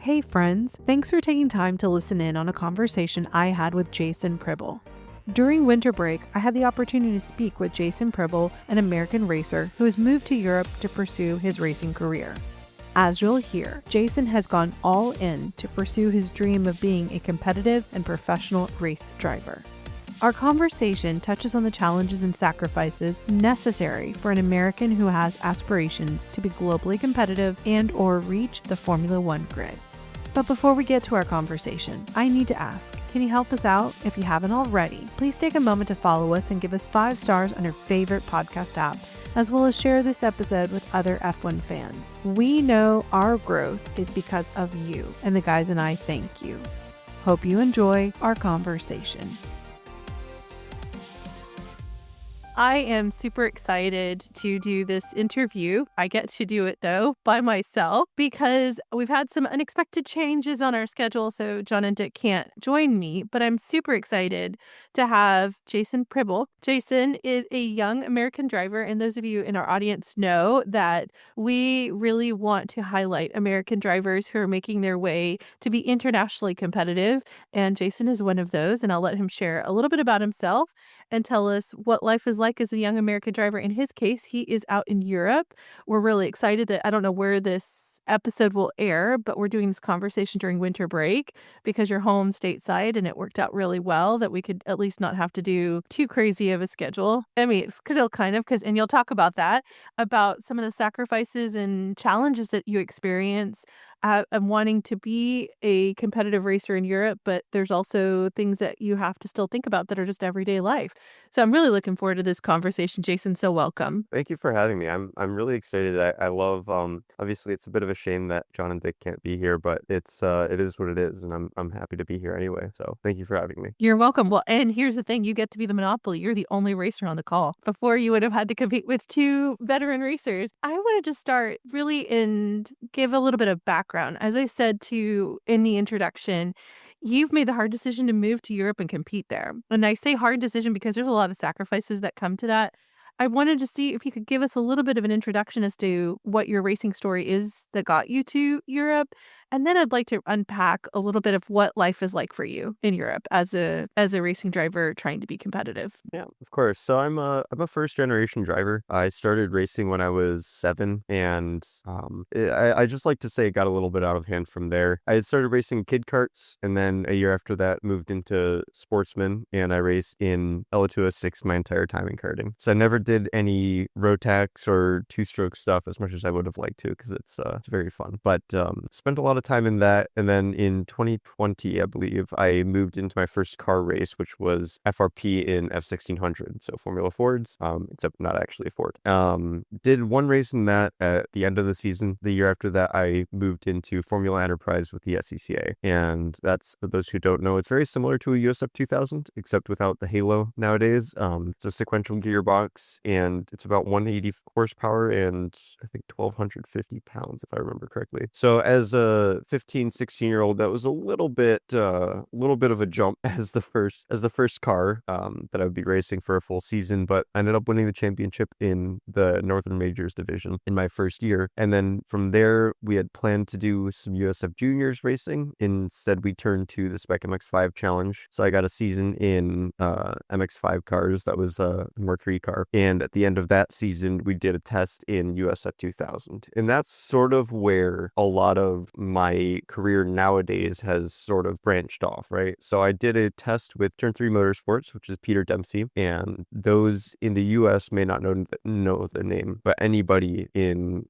Hey friends, thanks for taking time to listen in on a conversation I had with Jason Pribyl. During winter break, I had the opportunity to speak with Jason Pribyl, an American racer who has moved to Europe to pursue his racing career. As you'll hear, Jason has gone all in to pursue his dream of being a competitive and professional race driver. Our conversation touches on the challenges and sacrifices necessary for an American who has aspirations to be globally competitive and/or reach the Formula One grid. But before we get to our conversation, I need to ask, can you help us out? If you haven't already, please take a moment to follow us and give us 5 stars on your favorite podcast app, as well as share this episode with other F1 fans. We know our growth is because of you, and the guys and I thank you. Hope you enjoy our conversation. I am super excited to do this interview. I get to do it, though, by myself because we've had some unexpected changes on our schedule, so John and Dick can't join me, but I'm super excited to have Jason Pribyl. Jason is a young American driver, and those of you in our audience know that we really want to highlight American drivers who are making their way to be internationally competitive, and Jason is one of those, and I'll let him share a little bit about himself and tell us what life is like as a young American driver. In his case, he is out in Europe. We're really excited that I don't know where this episode will air, but we're doing this conversation during winter break because you're home stateside, and it worked out really well that we could at least not have to do too crazy of a schedule. I mean, it's because and you'll talk about that, about some of the sacrifices and challenges that you experience and wanting to be a competitive racer in Europe, but there's also things that you have to still think about that are just everyday life. So I'm really looking forward to this conversation, Jason. So welcome. Thank you for having me. I'm really excited. I love obviously it's a bit of a shame that John and Dick can't be here, but it is what it is, and I'm happy to be here anyway. So thank you for having me. You're welcome. Well, and here's the thing, you get to be the monopoly. You're the only racer on the call. Before you would have had to compete with 2 veteran racers. I wanted to start really and give a little bit of background. As I said in the introduction, you've made the hard decision to move to Europe and compete there. And I say hard decision because there's a lot of sacrifices that come to that. I wanted to see if you could give us a little bit of an introduction as to what your racing story is that got you to Europe. And then I'd like to unpack a little bit of what life is like for you in Europe as a racing driver trying to be competitive. Yeah, of course. So I'm a first generation driver. I started racing when I was 7, and I just like to say it got a little bit out of hand from there. I had started racing kid karts, and then a year after that moved into sportsman, and I raced in L206 my entire time in karting. So I never did any Rotax or 2-stroke stuff as much as I would have liked to, because it's very fun. But spent a lot of time in that, and then in 2020, I believe, I moved into my first car race, which was FRP in F1600, so Formula Fords, except not actually a Ford. Did one race in that at the end of the season. The year after that, I moved into Formula Enterprise with the SECA, and that's, for those who don't know, it's very similar to a USF 2000, except without the halo nowadays. It's a sequential gearbox, and it's about 180 horsepower and I think 1,250 pounds, if I remember correctly. So as a 15, 16-year-old, that was a little bit of a jump as the first car that I would be racing for a full season, but I ended up winning the championship in the Northern Majors division in my first year. And then from there, we had planned to do some USF Juniors racing. Instead, we turned to the Spec MX-5 Challenge. So I got a season in MX-5 cars. That was a Mercury car. And at the end of that season, we did a test in USF 2000. And that's sort of where a lot of my career nowadays has sort of branched off, right? So I did a test with Turn 3 Motorsports, which is Peter Dempsey, and those in the US may not know the name, but anybody in,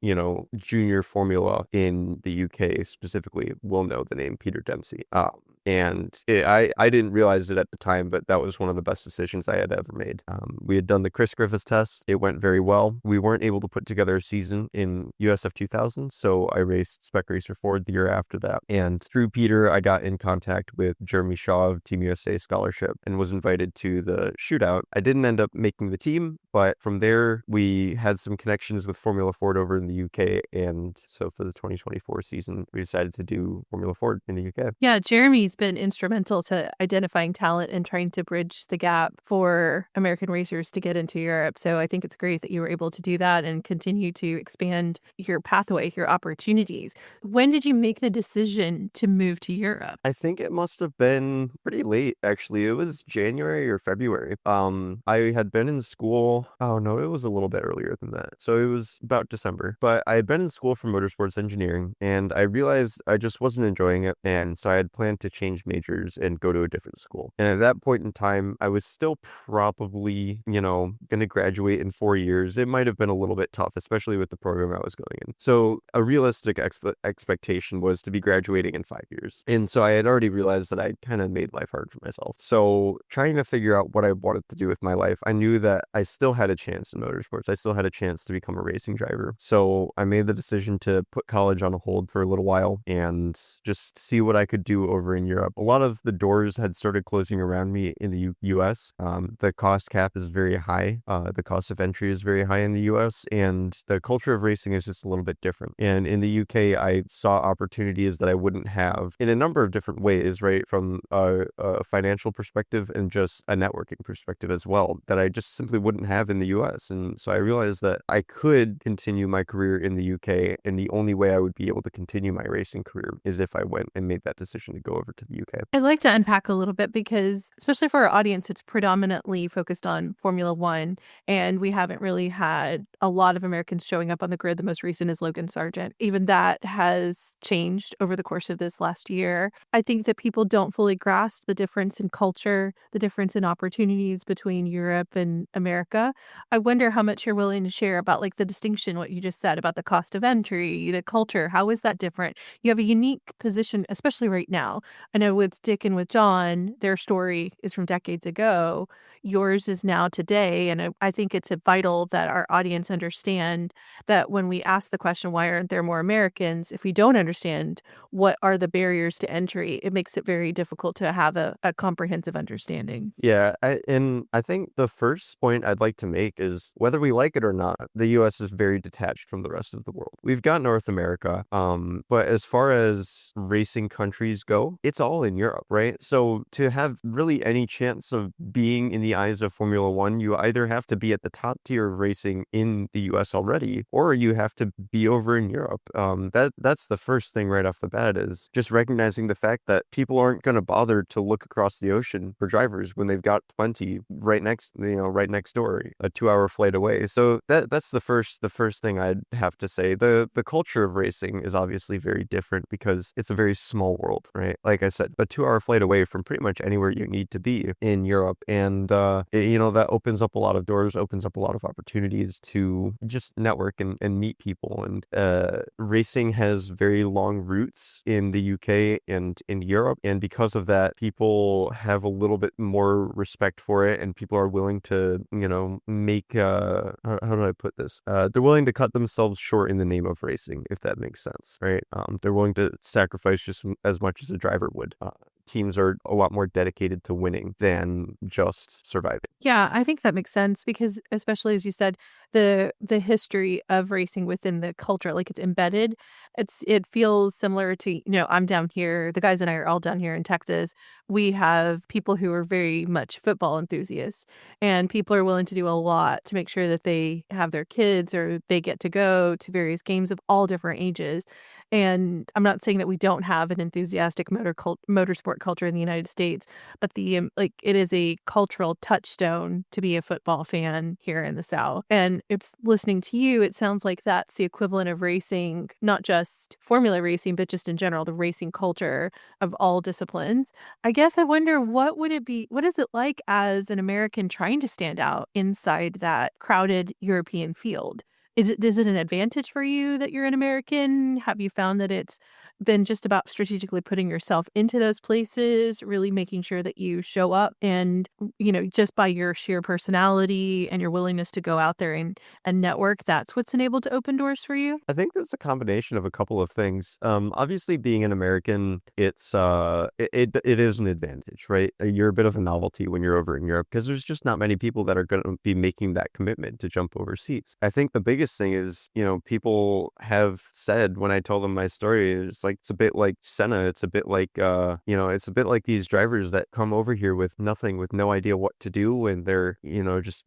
junior formula in the UK specifically will know the name Peter Dempsey. I didn't realize it at the time, but that was one of the best decisions I had ever made. We had done the Chris Griffiths test. It went very well. We weren't able to put together a season in USF 2000, so I raced Spec Racer Ford the year after that. And through Peter, I got in contact with Jeremy Shaw of Team USA Scholarship and was invited to the shootout. I didn't end up making the team, But from there, we had some connections with Formula Ford over in the UK. And so for the 2024 season, we decided to do Formula Ford in the UK. Yeah, Jeremy's been instrumental to identifying talent and trying to bridge the gap for American racers to get into Europe. So I think it's great that you were able to do that and continue to expand your pathway, your opportunities. When did you make the decision to move to Europe? I think it must have been pretty late, actually. It was January or February. I had been in school. Oh no, it was a little bit earlier than that. So it was about December. But I had been in school for motorsports engineering, and I realized I just wasn't enjoying it. And so I had planned to change majors and go to a different school. And at that point in time, I was still probably, going to graduate in 4 years. It might have been a little bit tough, especially with the program I was going in. So a realistic expectation was to be graduating in 5 years. And so I had already realized that I kind of made life hard for myself. So trying to figure out what I wanted to do with my life, I knew that I still had a chance in motorsports. I still had a chance to become a racing driver. So I made the decision to put college on hold for a little while and just see what I could do over in Europe. A lot of the doors had started closing around me in the US. The cost cap is very high. The cost of entry is very high in the US, and the culture of racing is just a little bit different. And in the UK, I saw opportunities that I wouldn't have in a number of different ways, right? From a financial perspective and just a networking perspective as well, that I just simply wouldn't have in the US. And so I realized that I could continue my career in the UK, and the only way I would be able to continue my racing career is if I went and made that decision to go over to the UK. I'd like to unpack a little bit because, especially for our audience, it's predominantly focused on Formula One, and we haven't really had a lot of Americans showing up on the grid. The most recent is Logan Sargent. Even that has changed over the course of this last year. I think that people don't fully grasp the difference in culture, the difference in opportunities between Europe and America. I wonder how much you're willing to share about like the distinction, what you just said about the cost of entry, the culture. How is that different? You have a unique position, especially right now. I know with Dick and with John, their story is from decades ago. Yours is now today. And I think it's vital that our audience understand that when we ask the question, why aren't there more Americans? If we don't understand what are the barriers to entry, it makes it very difficult to have a comprehensive understanding. Yeah, and I think the first point I'd like to make is whether we like it or not, the US is very detached from the rest of the world. We've got North America, but as far as racing countries go, it's all in Europe, right? So to have really any chance of being in the eyes of Formula One, you either have to be at the top tier of racing in the US already, or you have to be over in Europe. That's the first thing right off the bat, is just recognizing the fact that people aren't going to bother to look across the ocean for drivers when they've got plenty right next door, a 2-hour flight away. So that's the first thing I'd have to say. The culture of racing is obviously very different because it's a very small world, right? Like I said, a 2-hour flight away from pretty much anywhere you need to be in Europe. And that opens up a lot of doors, opens up a lot of opportunities to just network and meet people. And racing has very long roots in the UK and in Europe, and because of that, people have a little bit more respect for it, and people are willing to make how do I put this, they're willing to cut themselves short in the name of racing, if that makes sense, right? They're willing to sacrifice just as much as a driver would. Teams are a lot more dedicated to winning than just surviving. Yeah, I think that makes sense because, especially as you said, the history of racing within the culture, like it's embedded. It feels similar to, I'm down here, the guys and I are all down here in Texas. We have people who are very much football enthusiasts, and people are willing to do a lot to make sure that they have their kids or they get to go to various games of all different ages. And I'm not saying that we don't have an enthusiastic motorsport culture in the United States, but it is a cultural touchstone to be a football fan here in the South. And it's listening to you, it sounds like that's the equivalent of racing, not just formula racing, but just in general, the racing culture of all disciplines. I guess I wonder, what is it like as an American trying to stand out inside that crowded European field? Is it an advantage for you that you're an American? Have you found that it's been just about strategically putting yourself into those places, really making sure that you show up and, just by your sheer personality and your willingness to go out there and network, that's what's enabled to open doors for you? I think there's a combination of a couple of things. Obviously, being an American, it is an advantage, right? You're a bit of a novelty when you're over in Europe because there's just not many people that are going to be making that commitment to jump overseas. I think the biggest thing is, people have said when I tell them my story, it's a bit like Senna. It's a bit like, it's a bit like these drivers that come over here with nothing, with no idea what to do, and they're,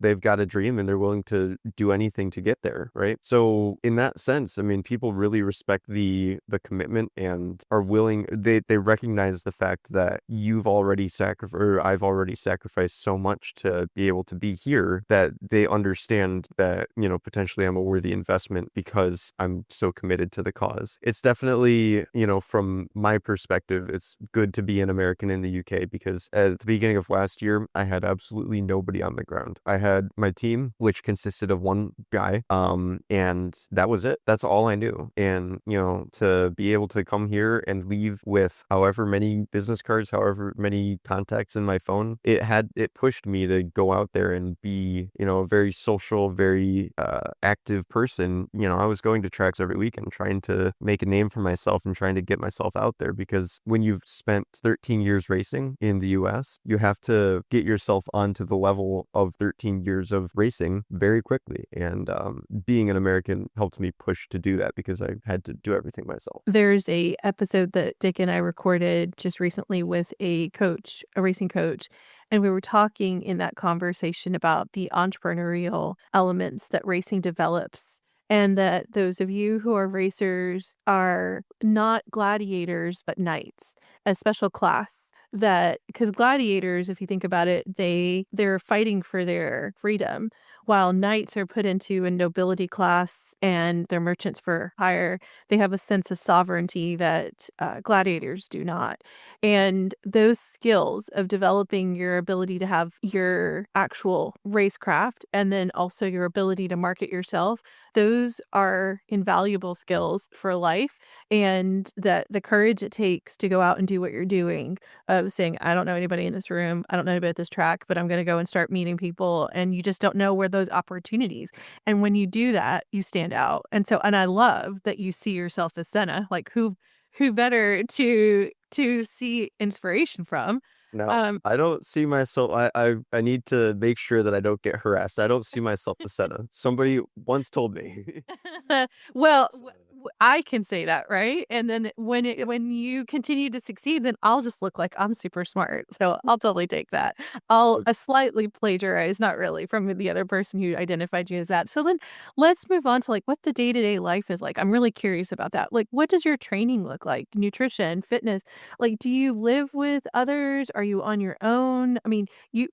they've got a dream and they're willing to do anything to get there, right? So in that sense, I mean, people really respect the commitment and are willing. They recognize the fact that you've already sacrificed, or I've already sacrificed so much to be able to be here, that they understand that, potentially I'm a worthy investment because I'm so committed to the cause. It's definitely, from my perspective, it's good to be an American in the UK because at the beginning of last year, I had absolutely nobody on the ground. I had my team, which consisted of one guy, and that was it. That's all I knew. And, to be able to come here and leave with however many business cards, however many contacts in my phone, it pushed me to go out there and be, a very social, very active person. I was going to tracks every weekend trying to make a name for myself and trying to get myself out there, because when you've spent 13 years racing in the US, you have to get yourself onto the level of 13 years of racing very quickly. And being an American helped me push to do that because I had to do everything myself. There's a episode that Dick and I recorded just recently with a coach, a racing coach, and we were talking in that conversation about the entrepreneurial elements that racing develops, and that those of you who are racers are not gladiators, but knights, a special class. That because gladiators, if you think about it, they're fighting for their freedom, while knights are put into a nobility class and they're merchants for hire. They have a sense of sovereignty that gladiators do not. And those skills of developing your ability to have your actual racecraft and then also your ability to market yourself, those are invaluable skills for life. And that the courage it takes to go out and do what you're doing, of saying, I don't know anybody in this room, I don't know anybody at this track, but I'm going to go and start meeting people. And you just don't know where those opportunities. And when you do that, you stand out. And I love that you see yourself as Senna. Like who better to see inspiration from? Now, Um, I don't see myself. I need to make sure that I don't get harassed. I don't see myself as Senna. Somebody once told me. well, So, I can say that, right? And then yeah. when you continue to succeed, then I'll just look like I'm super smart. So I'll totally take that. I'll slightly plagiarize, not really, from the other person who identified you as that. So then let's move on to like what the day-to-day life is like. I'm really curious about that. Like, what does your training look like? Nutrition, fitness. Like, do you live with others? Are you on your own? I mean,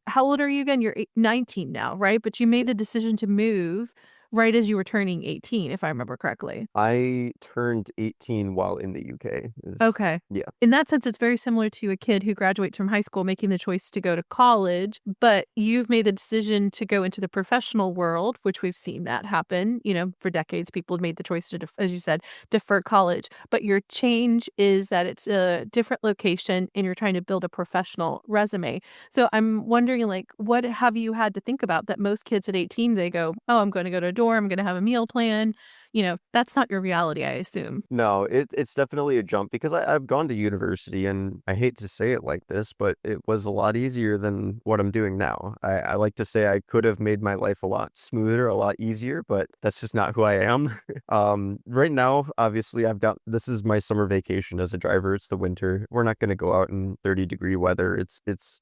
how old are you again? You're 19 now, right? But you made the decision to move right as you were turning 18, if I remember correctly. I turned 18 while in the UK. Okay. Yeah. In that sense, it's very similar to a kid who graduates from high school making the choice to go to college, but you've made the decision to go into the professional world, which we've seen that happen. For decades, people have made the choice to, as you said, defer college. But your change is that it's a different location and you're trying to build a professional resume. So I'm wondering, like, what have you had to think about that most kids at 18, they go, oh, I'm going to go to a dorm, I'm going to have a meal plan. That's not your reality, I assume. No, it's definitely a jump because I've gone to university, and I hate to say it like this, but it was a lot easier than what I'm doing now. I like to say I could have made my life a lot smoother, a lot easier, but that's just not who I am. Right now, obviously, this is my summer vacation as a driver. It's the winter. We're not going to go out in 30-degree weather.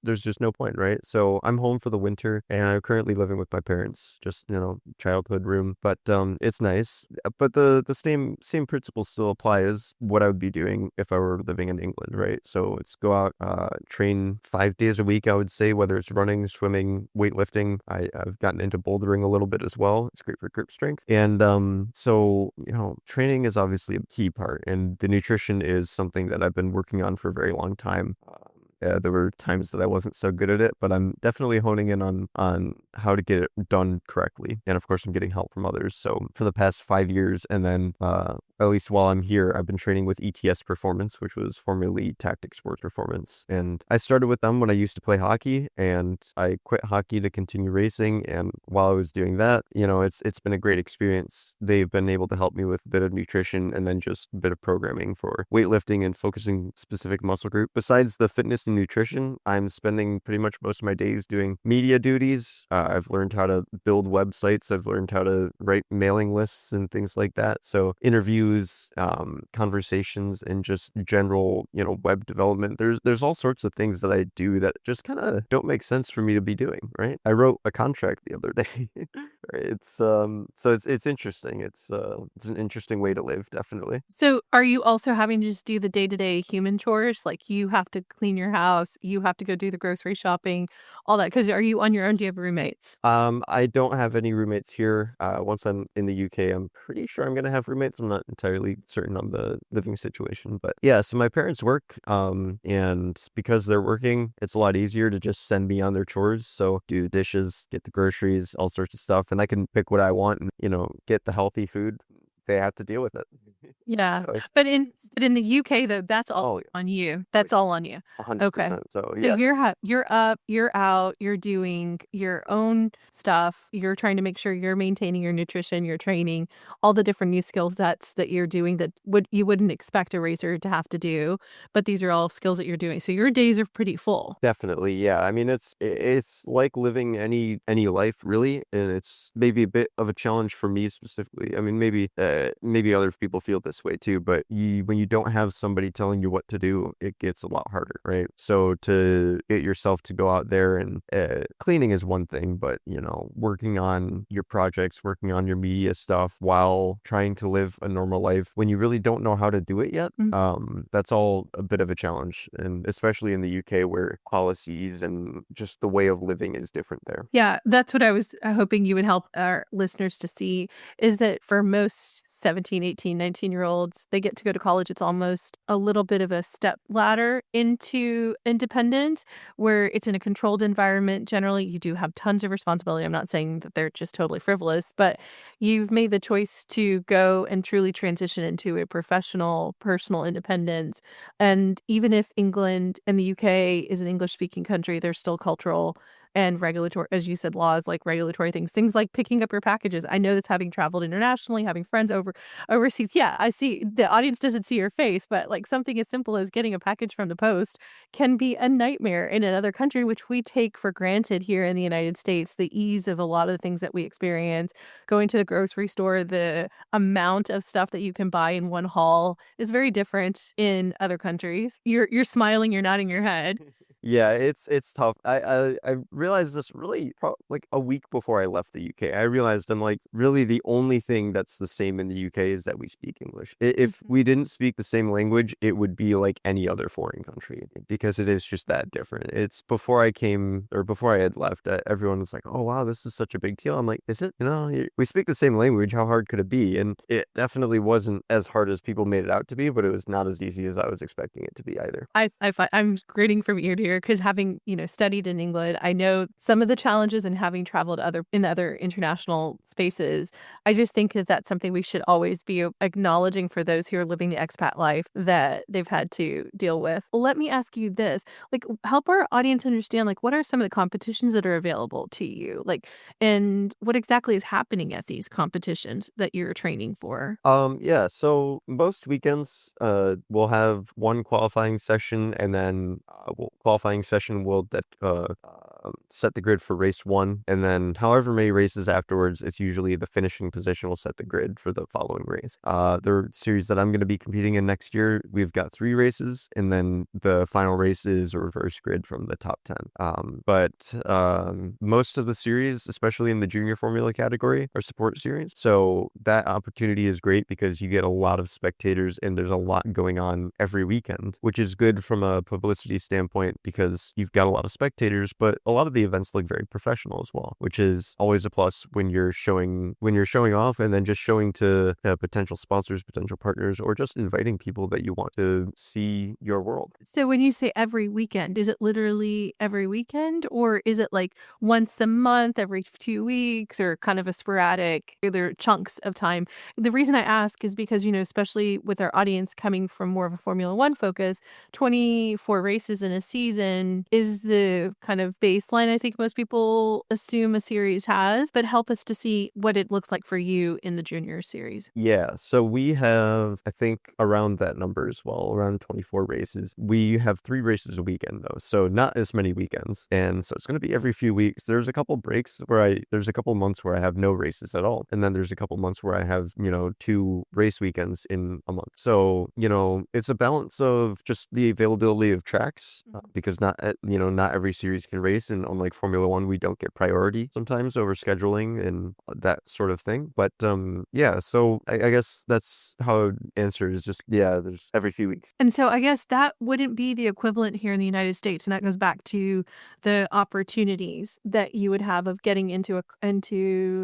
There's just no point, right? So I'm home for the winter, and I'm currently living with my parents, just, childhood room, but it's nice. But the same principles still apply as what I would be doing if I were living in England, right? So it's go out, train 5 days a week, I would say, whether it's running, swimming, weightlifting. I've gotten into bouldering a little bit as well. It's great for grip strength. And so, training is obviously a key part, and the nutrition is something that I've been working on for a very long time. There were times that I wasn't so good at it, but I'm definitely honing in on how to get it done correctly. And of course, I'm getting help from others. So for the past 5 years, and then at least while I'm here, I've been training with ETS Performance, which was formerly Tactic Sports Performance. And I started with them when I used to play hockey, and I quit hockey to continue racing. And while I was doing that, it's been a great experience. They've been able to help me with a bit of nutrition and then just a bit of programming for weightlifting and focusing specific muscle group. Besides the fitness and nutrition, I'm spending pretty much most of my days doing media duties. I've learned how to build websites. I've learned how to write mailing lists and things like that. So interviews, conversations, and just general, web development. There's all sorts of things that I do that just kind of don't make sense for me to be doing, right? I wrote a contract the other day. Right? It's interesting. It's an interesting way to live, definitely. So are you also having to just do the day-to-day human chores? Like you have to clean your house, you have to go do the grocery shopping, all that. Because are you on your own? Do you have roommates? I don't have any roommates here. Once I'm in the UK, I'm pretty sure I'm gonna have roommates. I'm not entirely certain on the living situation, but yeah. So my parents work, and because they're working, it's a lot easier to just send me on their chores. So do the dishes, get the groceries, all sorts of stuff, and I can pick what I want and get the healthy food. They have to deal with it. Yeah. So it's But in the UK though, that's all oh, on you. like That's all on you. Okay. 100%. So So yeah, you're up, you're out, you're doing your own stuff. You're trying to make sure you're maintaining your nutrition, your training, all the different new skill sets that you're doing that you wouldn't expect a racer to have to do, but these are all skills that you're doing. So your days are pretty full. definitely. Yeah. I mean, it's like living any life really, and it's maybe a bit of a challenge for me specifically. I mean, maybe other people feel this way too, but when you don't have somebody telling you what to do, it gets a lot harder, right? So to get yourself to go out there and cleaning is one thing, but working on your projects, working on your media stuff while trying to live a normal life when you really don't know how to do it yet, that's all a bit of a challenge, and especially in the UK where policies and just the way of living is different there. Yeah, that's what I was hoping you would help our listeners to see is that for most 17, 18, 19-year-olds, they get to go to college. It's almost a little bit of a step ladder into independence where it's in a controlled environment. Generally, you do have tons of responsibility. I'm not saying that they're just totally frivolous, but you've made the choice to go and truly transition into a professional, personal independence. And even if England and the UK is an English-speaking country, there's still cultural and regulatory, as you said, laws like regulatory things like picking up your packages. I know this having traveled internationally, having friends overseas. Yeah, I see the audience doesn't see your face, but like something as simple as getting a package from the post can be a nightmare in another country, which we take for granted here in the United States. The ease of a lot of the things that we experience, going to the grocery store, the amount of stuff that you can buy in one haul is very different in other countries. You're smiling, you're nodding your head. Yeah, it's tough. I realized this really like a week before I left the UK. I realized I'm like really the only thing that's the same in the UK is that we speak English. If we didn't speak the same language, it would be like any other foreign country because it is just that different. It's before I came or before I had left, everyone was like, "Oh wow, this is such a big deal." I'm like, "Is it? We speak the same language. How hard could it be?" And it definitely wasn't as hard as people made it out to be, but it was not as easy as I was expecting it to be either. I'm grading from ear to ear because having, studied in England, I know some of the challenges and having traveled in other international spaces. I just think that that's something we should always be acknowledging for those who are living the expat life that they've had to deal with. Let me ask you this, like help our audience understand, like what are some of the competitions that are available to you? Like, and what exactly is happening at these competitions that you're training for? Yeah, so most weekends, we'll have one qualifying session, and then qualifying session will set the grid for race one, and then however many races afterwards, it's usually the finishing position will set the grid for the following race. The series that I'm going to be competing in next year, we've got 3 races, and then the final race is a reverse grid from the top 10. But most of the series, especially in the junior formula category, are support series, so that opportunity is great because you get a lot of spectators and there's a lot going on every weekend, which is good from a publicity standpoint because you've got a lot of spectators, but a lot of the events look very professional as well, which is always a plus when you're showing off, and then just showing to potential sponsors, potential partners, or just inviting people that you want to see your world. So when you say every weekend, is it literally every weekend, or is it like once a month, every 2 weeks, or kind of a sporadic, are there chunks of time? The reason I ask is because, especially with our audience coming from more of a Formula One focus, 24 races in a season is the kind of baseline I think most people assume a series has, but help us to see what it looks like for you in the junior series. Yeah, so we have, I think, around that number as well, around 24 races. We have 3 races a weekend, though, so not as many weekends. And so it's going to be every few weeks. There's a couple breaks there's a couple months where I have no races at all. And then there's a couple months where I have, 2 race weekends in a month. So, it's a balance of just the availability of tracks, because not every series can race. And unlike Formula One, we don't get priority sometimes over scheduling and that sort of thing. But, yeah, so I guess that's how I would answer, is just, yeah, there's every few weeks. And so I guess that wouldn't be the equivalent here in the United States. And that goes back to the opportunities that you would have of getting into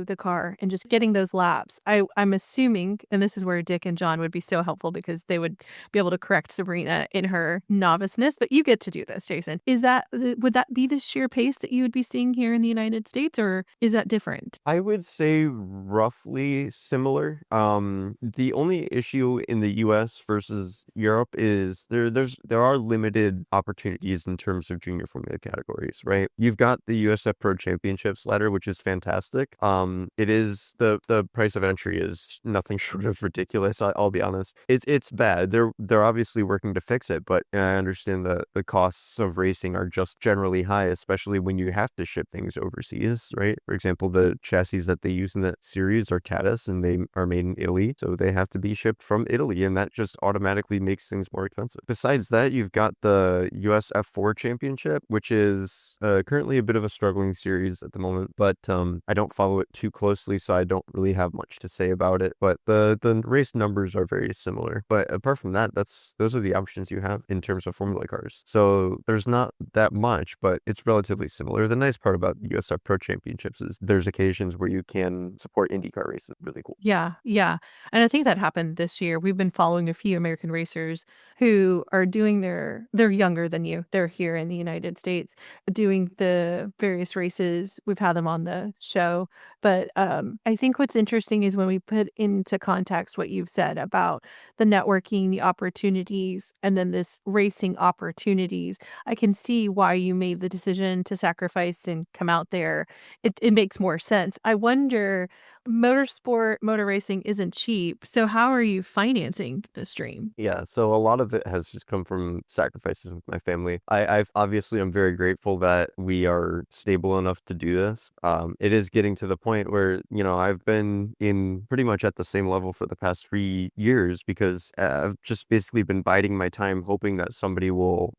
the car and just getting those laps. I'm assuming, and this is where Dick and John would be so helpful because they would be able to correct Sabrina in her noviceness, but you get to do this, Jason. Would that be the sheer pace that you would be seeing here in the United States, or is that different? I would say roughly similar. The only issue in the US versus Europe is there are limited opportunities in terms of junior formula categories, right? You've got the USF Pro Championships ladder, which is fantastic. It is the price of entry is nothing short of ridiculous. I'll be honest. It's bad. They're obviously working to fix it, but I understand that the costs of racing are just generally high, especially when you have to ship things overseas, right? For example, the chassis that they use in that series are Tatus, and they are made in Italy, so they have to be shipped from Italy, and that just automatically makes things more expensive. Besides that, you've got the US F4 Championship, which is currently a bit of a struggling series at the moment, but I don't follow it too closely, so I don't really have much to say about it. But the race numbers are very similar. But apart from that, those are the options you have in terms of Formula cars. So there's not that much, but it's relatively similar. The nice part about the USF Pro Championships is there's occasions where you can support IndyCar races. Really cool. Yeah, yeah. And I think that happened this year. We've been following a few American racers who are doing they're younger than you. They're here in the United States doing the various races. We've had them on the show. But I think what's interesting is when we put into context what you've said about the networking, the opportunities, and then this racing opportunities, I can see why you made the decision to sacrifice and come out there. It makes more sense. I wonder, motor racing isn't cheap. So how are you financing this dream? Yeah, so a lot of it has just come from sacrifices with my family. I'm very grateful that we are stable enough to do this. It is getting to the point where, I've been in pretty much at the same level for the past 3 years because I've just basically been biding my time, hoping that somebody will,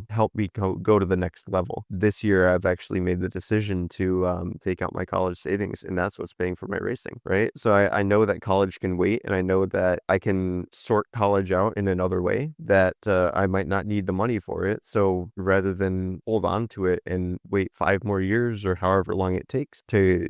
help me go to the next level. This year, I've actually made the decision to take out my college savings, and that's what's paying for my racing, right? So I know that college can wait, and I know that I can sort college out in another way that I might not need the money for it. So rather than hold on to it and wait 5 more years or however long it takes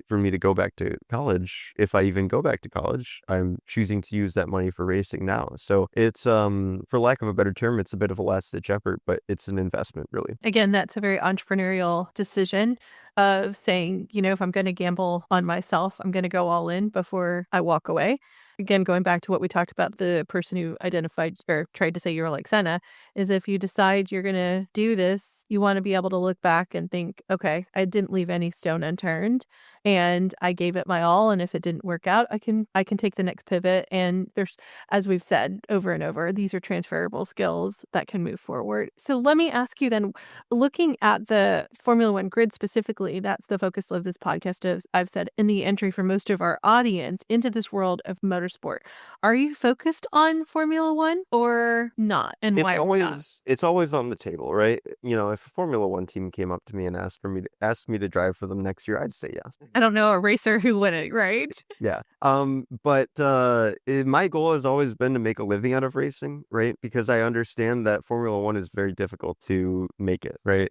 for me to go back to college, if I even go back to college, I'm choosing to use that money for racing now. So it's, for lack of a better term, it's a bit of a last-ditch effort, but it's an investment, really. Again, that's a very entrepreneurial decision of saying, if I'm going to gamble on myself, I'm going to go all in before I walk away. Again, going back to what we talked about, the person who identified or tried to say you're like Senna, is if you decide you're going to do this, you want to be able to look back and think, okay, I didn't leave any stone unturned and I gave it my all. And if it didn't work out, I can take the next pivot. And there's, as we've said over and over, these are transferable skills that can move forward. So let me ask you then, looking at the Formula One grid specifically, that's the focus of this podcast, as I've said, in the entry for most of our audience into this world of motorsport motorsport. Are you focused on Formula One or not? And why not? It's always on the table, right? If a Formula One team came up to me and asked me to drive for them next year, I'd say yes. I don't know a racer who wouldn't, right? Yeah. But my goal has always been to make a living out of racing, right? Because I understand that Formula One is very difficult to make it, right?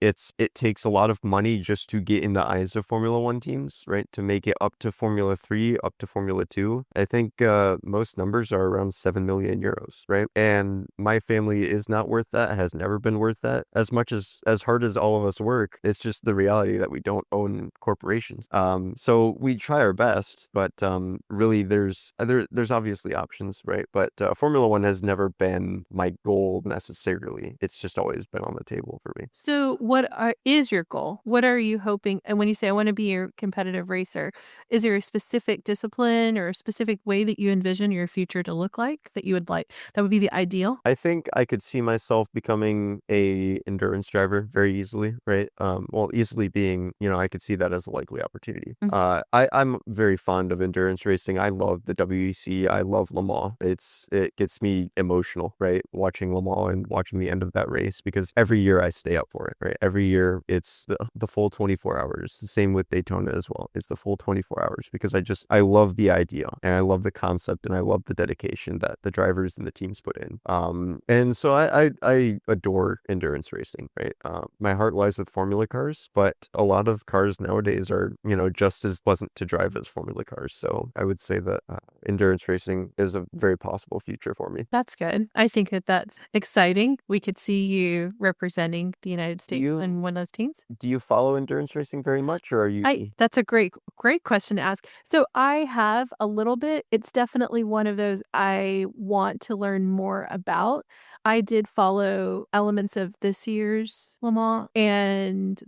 It takes a lot of money just to get in the eyes of Formula One teams, right? To make it up to Formula 3, up to Formula 2. I think most numbers are around 7 million euros, right? And my family is not worth that, has never been worth that. As hard as all of us work, it's just the reality that we don't own corporations. So we try our best, but really there's obviously options, right? But Formula One has never been my goal necessarily. It's just always been on the table for me. So is your goal? What are you hoping? And when you say I want to be a competitive racer, is there a specific discipline or a specific way that you envision your future to look like that you would like that would be the ideal? I think I could see myself becoming a endurance driver very easily, right? Well, easily being, I could see that as a likely opportunity. Mhm. I'm very fond of endurance racing. I love the WEC. I love Le Mans. It gets me emotional, right? Watching Le Mans and watching the end of that race because every year I stay up for it, right? Every year it's the full 24 hours. The same with Daytona as well. It's the full 24 hours because I love the idea and I love the concept and I love the dedication that the drivers and the teams put in. And so I adore endurance racing, right? My heart lies with formula cars, but a lot of cars nowadays are, just as pleasant to drive as formula cars. So I would say that endurance racing is a very possible future for me. That's good. I think that that's exciting. We could see you representing the United Do States in you one of those teams. do you follow endurance racing very much, or are you? That's a great question to ask. So I have a little bit. It's definitely one of those I want to learn more about. I did follow elements of this year's Le Mans and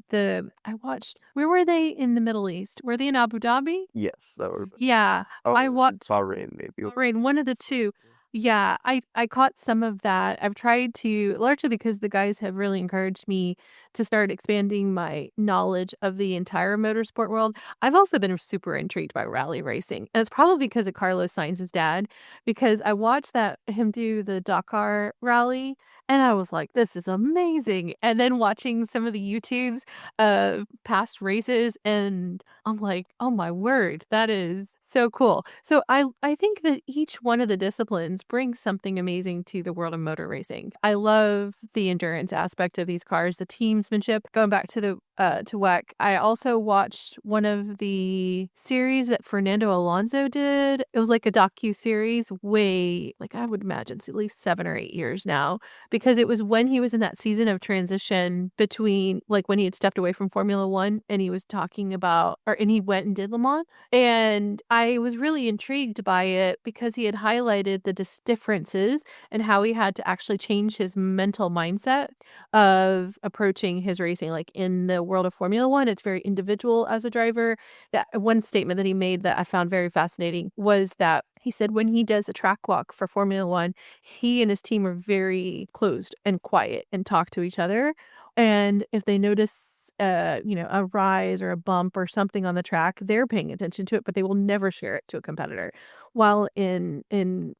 I watched, where were they in the Middle East? Were they in Abu Dhabi? Yes, that would. Yeah, I Oh, watched Bahrain maybe. Bahrain, one of the 2. Yeah, I caught some of that. I've tried to largely because the guys have really encouraged me to start expanding my knowledge of the entire motorsport world. I've also been super intrigued by rally racing, and it's probably because of Carlos Sainz's dad, because I watched him do the Dakar rally, and I was like, "This is amazing." And then watching some of the YouTubes of past races, and I'm like, "Oh my word, that is so cool." So I think that each one of the disciplines brings something amazing to the world of motor racing. I love the endurance aspect of these cars, the teamsmanship. Going back to the to WEC, I also watched one of the series that Fernando Alonso did. It was like a docu-series way, like I would imagine it's at least 7 or 8 years now, because it was when he was in that season of transition between like when he had stepped away from Formula One and he was talking about and he went and did Le Mans. And I was really intrigued by it because he had highlighted the differences and how he had to actually change his mental mindset of approaching his racing. Like in the world of Formula One, it's very individual as a driver. That one statement that he made that I found very fascinating was that he said when he does a track walk for Formula One, he and his team are very closed and quiet and talk to each other. And if they notice a rise or a bump or something on the track, they're paying attention to it, but they will never share it to a competitor. While in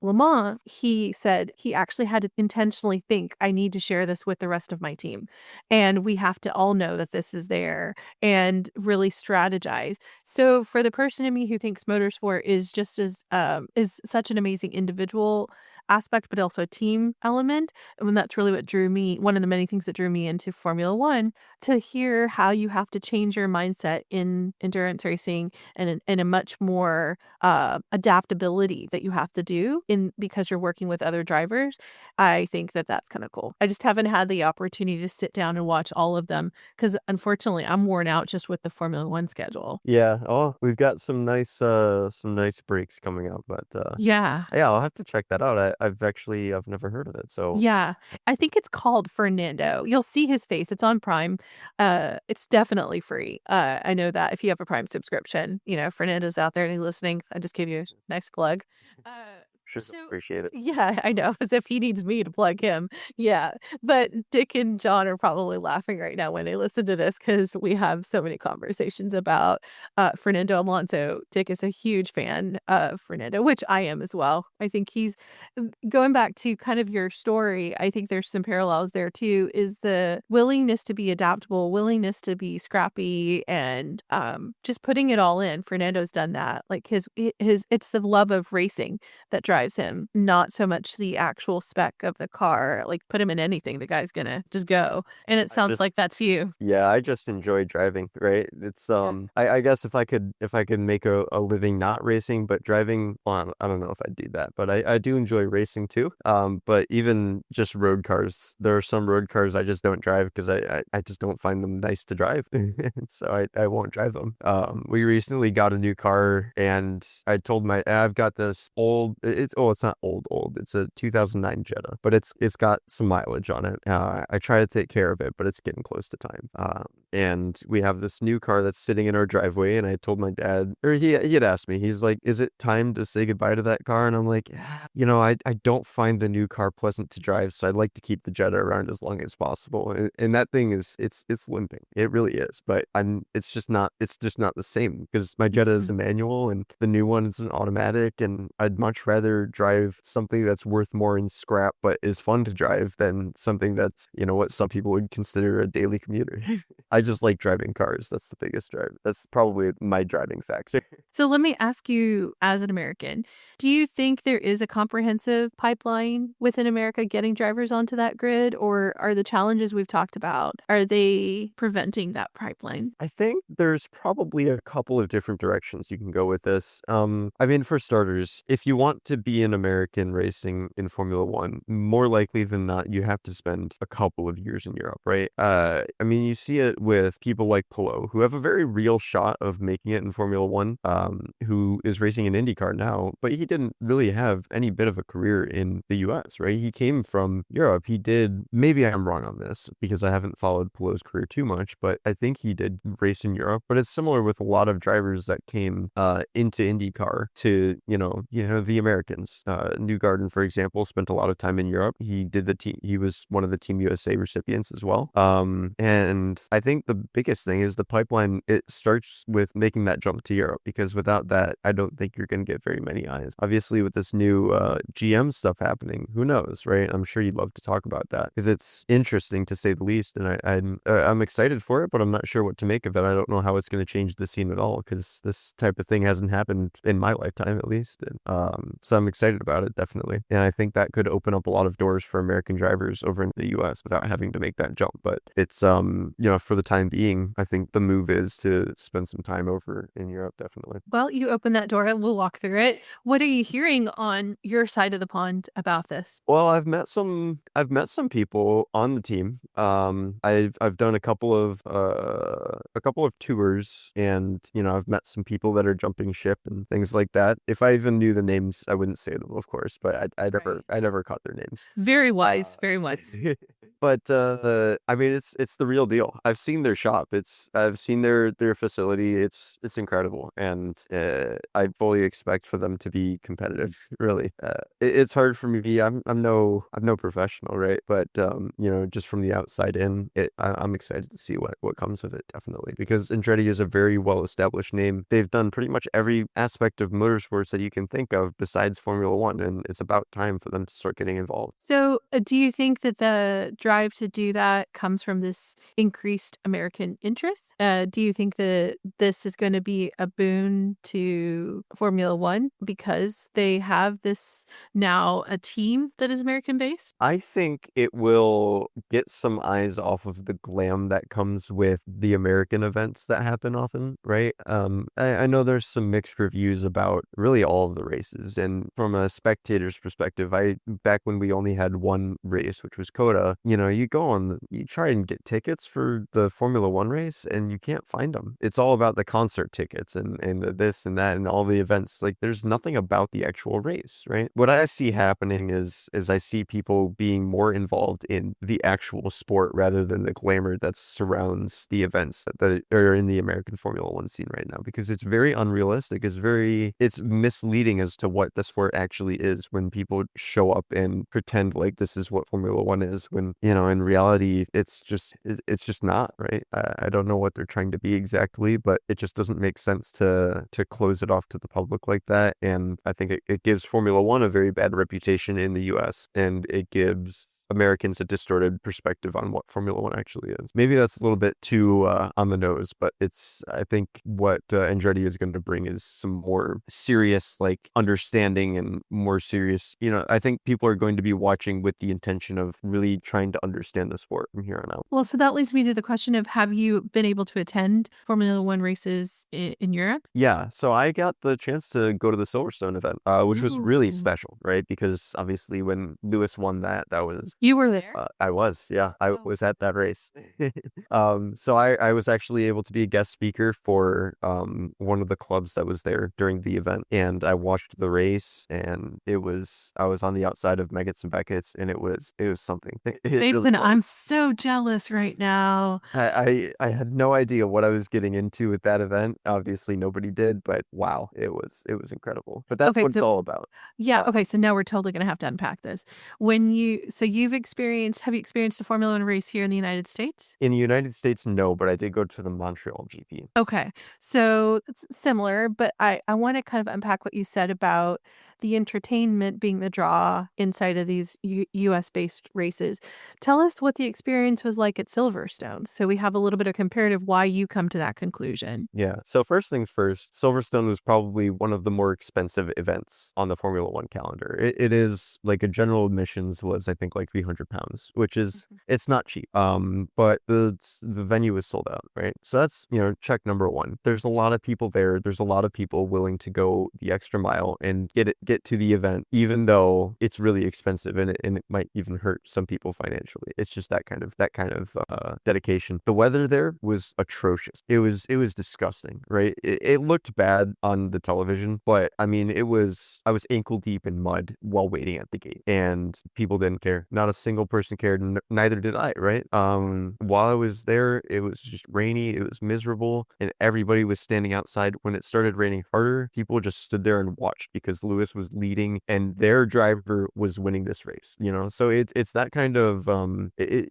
Le Mans, he said he actually had to intentionally think, I need to share this with the rest of my team. And we have to all know that this is there and really strategize. So for the person in me who thinks motorsport is just as is such an amazing individual aspect, but also a team element. And that's really what drew me, one of the many things that drew me into Formula One, to hear how you have to change your mindset in endurance racing and in a much more adaptability that you have to do in because you're working with other drivers. I think that that's kind of cool. I just haven't had the opportunity to sit down and watch all of them because unfortunately I'm worn out just with the Formula One schedule. Yeah. Oh, we've got some nice breaks coming up, but Yeah. yeah, I'll have to check that out. I've never heard of it. So Yeah, I think it's called Fernando. You'll see his face. It's on Prime. It's definitely free. I know that if you have a Prime subscription, Fernando's out there and he's listening. I just gave you a nice plug. Uh, Sure, So, appreciate it. yeah, I know, as if he needs me to plug him. Yeah, but Dick and John are probably laughing right now when they listen to this because we have so many conversations about, Fernando Alonso. Dick is a huge fan of Fernando, which I am as well. I think he's going back to kind of your story, I think there's some parallels there too, is the willingness to be adaptable, willingness to be scrappy, and, just putting it all in. Fernando's done that. Like, his it's the love of racing that drives him, not so much the actual spec of the car. Like, put him in anything, the guy's gonna just go. And it I sounds just like that's you. Yeah, I just enjoy driving, right? It's Yeah. I guess if I could make a living not racing but driving, well, I don't know if I'd do that, but I do enjoy racing too. But even just road cars, there are some road cars I just don't drive because I just don't find them nice to drive. So I won't drive them. We recently got a new car and I told I've got this old, it's not old, it's a 2009 Jetta, but it's got some mileage on it. I try to take care of it, but it's getting close to time. And we have this new car that's sitting in our driveway, and I told my dad, or he had asked me, he's like, "Is it time to say goodbye to that car?" And I'm like, "Yeah, I don't find the new car pleasant to drive, so I'd like to keep the Jetta around as long as possible." And that thing it's limping, it really is. But it's just not the same because my Jetta is a manual, and the new one is an automatic, and I'd much rather drive something that's worth more in scrap but is fun to drive than something that's what some people would consider a daily commuter. I just like driving cars. That's the biggest drive. That's probably my driving factor. So let me ask you, as an American, do you think there is a comprehensive pipeline within America getting drivers onto that grid, or are the challenges we've talked about, are they preventing that pipeline? I think there's probably a couple of different directions you can go with this. I mean, for starters, if you want to be an American racing in Formula One, more likely than not, you have to spend a couple of years in Europe, right? I mean, you see it with people like Polo, who have a very real shot of making it in Formula One, who is racing in IndyCar now, but he didn't really have any bit of a career in the US, right? He came from Europe. He did, maybe I'm wrong on this because I haven't followed Polo's career too much, but I think he did race in Europe. But it's similar with a lot of drivers that came into IndyCar to, the Americans. Newgarden, for example, spent a lot of time in Europe. He was one of the Team USA recipients as well. And I think the biggest thing is the pipeline. It starts with making that jump to Europe, because without that, I don't think you're going to get very many eyes. Obviously, with this new GM stuff happening, who knows, right? I'm sure you'd love to talk about that because it's interesting to say the least, and I'm excited for it, but I'm not sure what to make of it. I don't know how it's going to change the scene at all because this type of thing hasn't happened in my lifetime, at least. And, so I'm excited about it, definitely, and I think that could open up a lot of doors for American drivers over in the U.S. without having to make that jump. But it's for the time being, I think the move is to spend some time over in Europe, definitely. Well, you open that door and we'll walk through it. What are you hearing on your side of the pond about this? Well, I've met some people on the team. I've done a couple of tours, and I've met some people that are jumping ship and things like that. If I even knew the names, I wouldn't say them, of course, but Right. I never caught their names. Very wise, Uh, very wise. but I mean, it's the real deal. I've seen their shop. I've seen their facility. It's incredible, and I fully expect for them to be competitive. Really, it's hard for me. I'm no professional, right? But just from the outside in, I'm excited to see what comes of it, definitely, because Andretti is a very well established name. They've done pretty much every aspect of motorsports that you can think of besides Formula One, and it's about time for them to start getting involved. So, do you think that the drive to do that comes from this increased American interest? Do you think that this is going to be a boon to Formula One because they have this now a team that is American based? I think it will get some eyes off of the glam that comes with the American events that happen often, right? I know there's some mixed reviews about really all of the races, and from a spectator's perspective, back when we only had one race, which was Coda, you go you try and get tickets for the Formula One race and you can't find them. It's all about the concert tickets and the this and that and all the events. Like there's nothing about the actual race, right? What I see happening is I see people being more involved in the actual sport rather than the glamour that surrounds the events that are in the American Formula One scene right now, because it's very unrealistic. It's misleading as to what the sport actually is when people show up and pretend like this is what Formula One is, when, in reality, it's just not, right? I don't know what they're trying to be exactly, but it just doesn't make sense to close it off to the public like that. And I think it gives Formula One a very bad reputation in the US, and it gives Americans a distorted perspective on what Formula One actually is. Maybe that's a little bit too on the nose, but I think what Andretti is going to bring is some more serious, like, understanding and more serious, I think people are going to be watching with the intention of really trying to understand the sport from here on out. Well, so that leads me to the question of, have you been able to attend Formula One races in Europe? Yeah, so I got the chance to go to the Silverstone event, which was really Ooh. special, right? Because obviously when Lewis won that was You were there? I was, yeah, I Oh. was at that race. So I was actually able to be a guest speaker for one of the clubs that was there during the event, and I watched the race, and I was on the outside of Meggett's and Beckett's, and it was something. It really Nathan, was. I'm so jealous right now. I had no idea what I was getting into with that event. Obviously, nobody did, but wow, it was incredible. But that's Okay, what it's so all about. yeah, Uh, okay, so now we're totally gonna have to unpack this. Have you experienced a Formula One race here in the United States? in the United States, no, but I did go to the Montreal GP. Okay. So it's similar, but I want to kind of unpack what you said about the entertainment being the draw inside of these US based races. Tell us what the experience was like at Silverstone. So we have a little bit of comparative why you come to that conclusion. Yeah. So first things first, Silverstone was probably one of the more expensive events on the Formula One calendar. It is like a general admissions was, I think, like £300, which is Mhm. it's not cheap. But the venue is sold out, right? So that's check number one. There's a lot of people there. There's a lot of people willing to go the extra mile and get to the event, even though it's really expensive and it might even hurt some people financially. It's just that kind of dedication. The weather there was atrocious. It was disgusting, right? It looked bad on the television, but I mean, I was ankle deep in mud while waiting at the gate, and people didn't care. Not a single person cared. Neither did I, right? While I was there, it was just rainy. It was miserable, and everybody was standing outside. When it started raining harder, people just stood there and watched because Lewis was leading and their driver was winning this race. So it's that kind of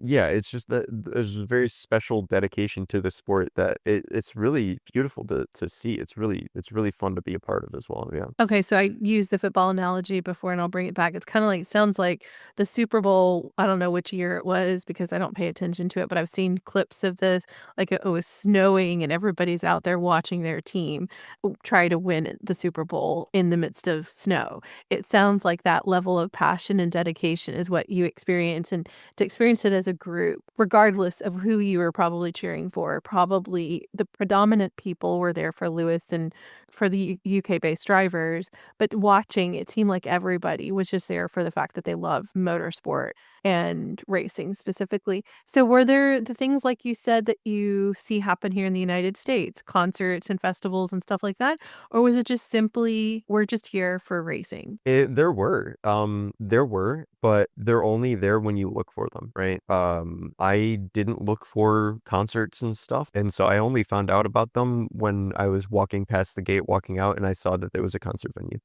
yeah. It's just that there's a very special dedication to the sport that it's really beautiful to see. It's really fun to be a part of as well. Yeah. Okay, so I used the football analogy before and I'll bring it back. It's kind of like, sounds like the Super Bowl. I don't know which year it was because I don't pay attention to it, but I've seen clips of this. Like it was snowing and everybody's out there watching their team try to win the Super Bowl in the midst of snow. It sounds like that level of passion and dedication is what you experience, and to experience it as a group, regardless of who you were probably cheering for. Probably the predominant people were there for Lewis and for the UK-based drivers, but watching, it seemed like everybody was just there for the fact that they love motorsport and racing specifically. So were there the things like you said that you see happen here in the United States, concerts and festivals and stuff like that? Or was it just simply, we're just here for racing? There were, but they're only there when you look for them, right? I didn't look for concerts and stuff, and so I only found out about them when I was walking past the gate, walking out, and I saw that there was a concert venue.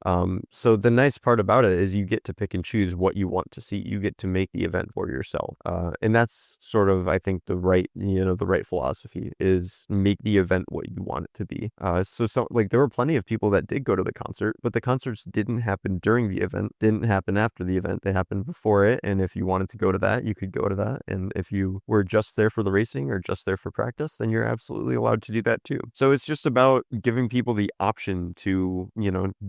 So the nice part about it is you get to pick and choose what you want to see. You get to make the event for yourself, and that's sort of, I think, the right philosophy is make the event what you want it to be. So like there were plenty of people that did go to the concert, but the concerts didn't happen during the event, didn't happen after the event. They happened before it, and if you wanted to go to that, you could go to that. And if you were just there for the racing or just there for practice, then you're absolutely allowed to do that too. So it's just about giving people the option to,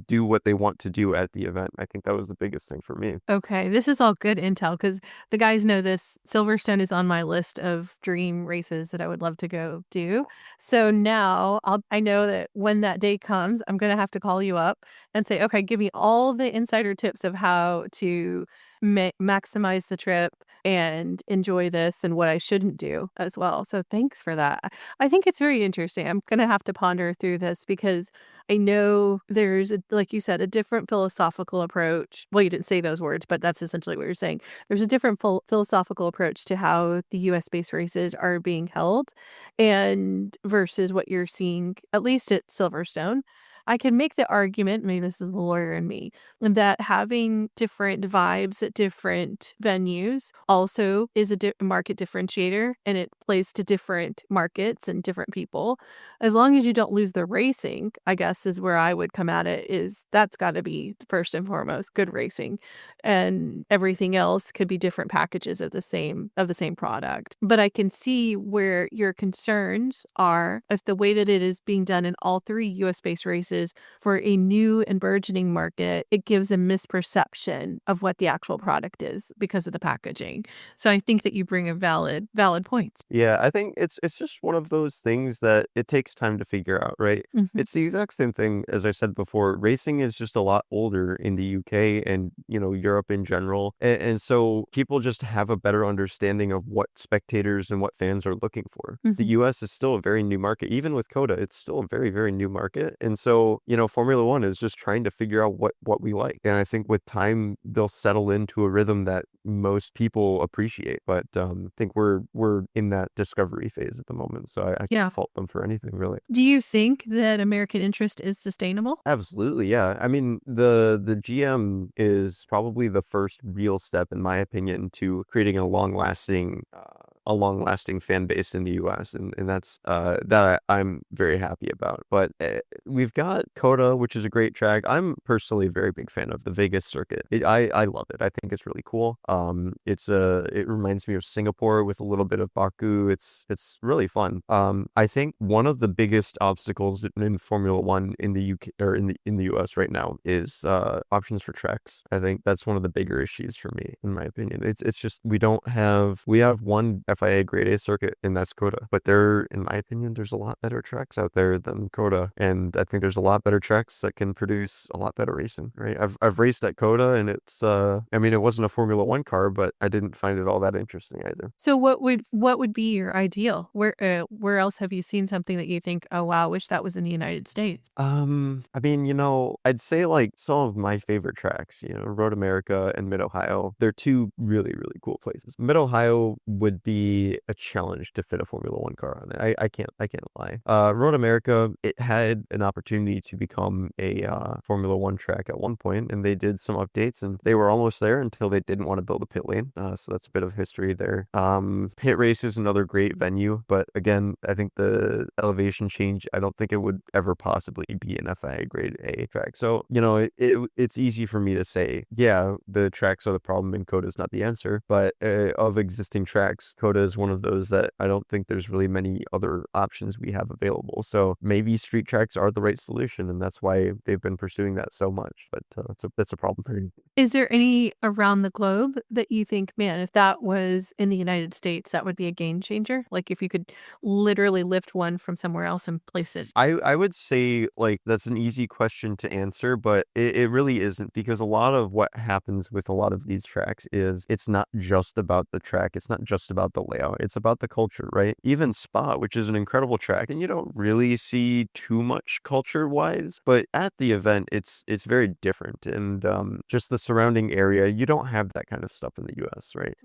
do what they want to do at the event. I think that was the biggest thing for me. Okay, this is all good intel because the guys know this. Silverstone is on my list of dream races that I would love to go do. So now I know that when that day comes, I'm gonna have to call you up and say, okay, give me all the insider tips of how to maximize the trip and enjoy this and what I shouldn't do as well. So thanks for that. I think it's very interesting. I'm going to have to ponder through this because I know there's, like you said, a different philosophical approach. Well, you didn't say those words, but that's essentially what you're saying. There's a different philosophical approach to how the US based races are being held and versus what you're seeing, at least at Silverstone. I can make the argument, maybe this is the lawyer in me, that having different vibes at different venues also is a market differentiator and it plays to different markets and different people. As long as you don't lose the racing, I guess is where I would come at it, is that's got to be first and foremost good racing, and everything else could be different packages of the same product. But I can see where your concerns are if the way that it is being done in all three US based races for a new and burgeoning market, it gives a misperception of what the actual product is because of the packaging. So I think that you bring a valid points. Yeah, I think it's just one of those things that it takes time to figure out, right? Mhm. It's the exact same thing as I said before. Racing is just a lot older in the UK and, Europe in general. And so people just have a better understanding of what spectators and what fans are looking for. The Mhm. US is still a very new market. Even with Coda, it's still a very, very new market. And so, Formula One is just trying to figure out what we like. And I think with time, they'll settle into a rhythm that most people appreciate. But I think we're in that discovery phase at the moment. So I Yeah. can't fault them for anything, really. Do you think that American interest is sustainable? Absolutely, yeah. I mean, the GM is probably the first real step, in my opinion, to creating a long-lasting fan base in the US, and that's that I'm very happy about. But we've got Coda, which is a great track. I'm personally a very big fan of the Vegas circuit. I love it. I think it's really cool. It reminds me of Singapore with a little bit of Baku. It's really fun. I think one of the biggest obstacles in Formula One in the UK or in the US right now is options for tracks. I think that's one of the bigger issues for me, in my opinion. It's just we have one FIA Grade A circuit, and that's Coda. But in my opinion, there's a lot better tracks out there than Coda, and I think there's a lot better tracks that can produce a lot better racing. Right? I've raced at Coda, and it wasn't a Formula One car, but I didn't find it all that interesting either. So what would be your ideal? Where else have you seen something that you think, oh wow, I wish that was in the United States? I'd say like some of my favorite tracks, Road America and Mid Ohio. They're two really, really cool places. Mid Ohio would be a challenge to fit a Formula One car on it. I can't lie. Road America, it had an opportunity to become a Formula One track at one point, and they did some updates, and they were almost there until they didn't want to build a pit lane. So that's a bit of history there. Pit Race is another great venue, but again, I think the elevation change, I don't think it would ever possibly be an FIA Grade A track. So, it's easy for me to say, yeah, the tracks are the problem and Coda is not the answer. But of existing tracks, Coda is one of those that I don't think there's really many other options we have available. So maybe street tracks are the right solution, and that's why they've been pursuing that so much. But that's a problem for me. Is there any around the globe that you think, man, if that was in the United States, that would be a game changer? Like if you could literally lift one from somewhere else and place it. I would say like that's an easy question to answer, but it really isn't, because a lot of what happens with a lot of these tracks is it's not just about the track. It's not just about the layout. It's about the culture, right? Even Spa, which is an incredible track, and you don't really see too much culture wise, but at the event, it's very different. And just the surrounding area, you don't have that kind of stuff in the US, right?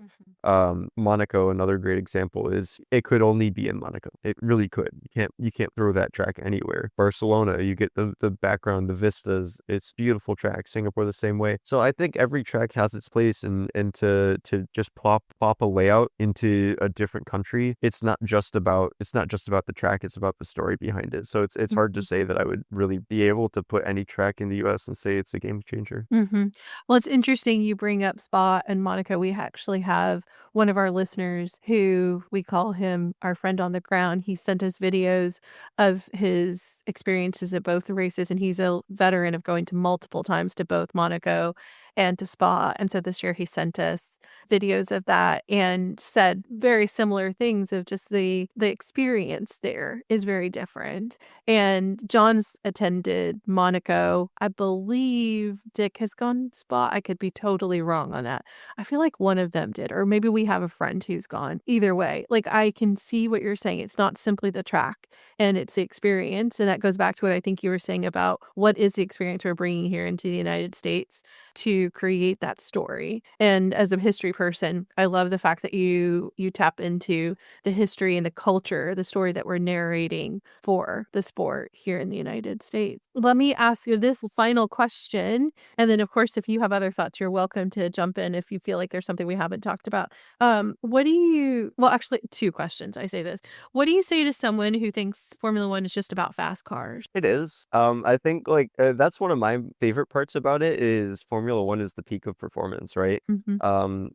Monaco, another great example, is it could only be in Monaco. It really could. You can't throw that track anywhere. Barcelona, you get the background, the vistas. It's beautiful track. Singapore the same way. So I think every track has its place, and to just pop a layout into a different country, it's not just about the track, it's about the story behind it. So it's hard to say that I would really be able to put any track in the US and say it's a game changer. Mm-hmm. Well, it's interesting you bring up Spa and Monaco. We actually have one of our listeners who we call him our friend on the ground. He sent us videos of his experiences at both the races, and he's a veteran of going to multiple times to both Monaco and to Spa. And so this year he sent us videos of that and said very similar things of just the experience there is very different. And John's attended Monaco. I believe Dick has gone Spa. I could be totally wrong on that. I feel like one of them did, or maybe we have a friend who's gone. Either way, like I can see what you're saying. It's not simply the track and it's the experience. And that goes back to what I think you were saying about what is the experience we're bringing here into the United States to create that story. And as a history person, I love the fact that you tap into the history and the culture, the story that we're narrating for the sport here in the United States. Let me ask you this final question. And then, of course, if you have other thoughts, you're welcome to jump in if you feel like there's something we haven't talked about. What do you, well, actually, two questions. I say this. What do you say to someone who thinks Formula One is just about fast cars? It is. I think like that's one of my favorite parts about it is Formula One is the peak of performance, right? Mm-hmm.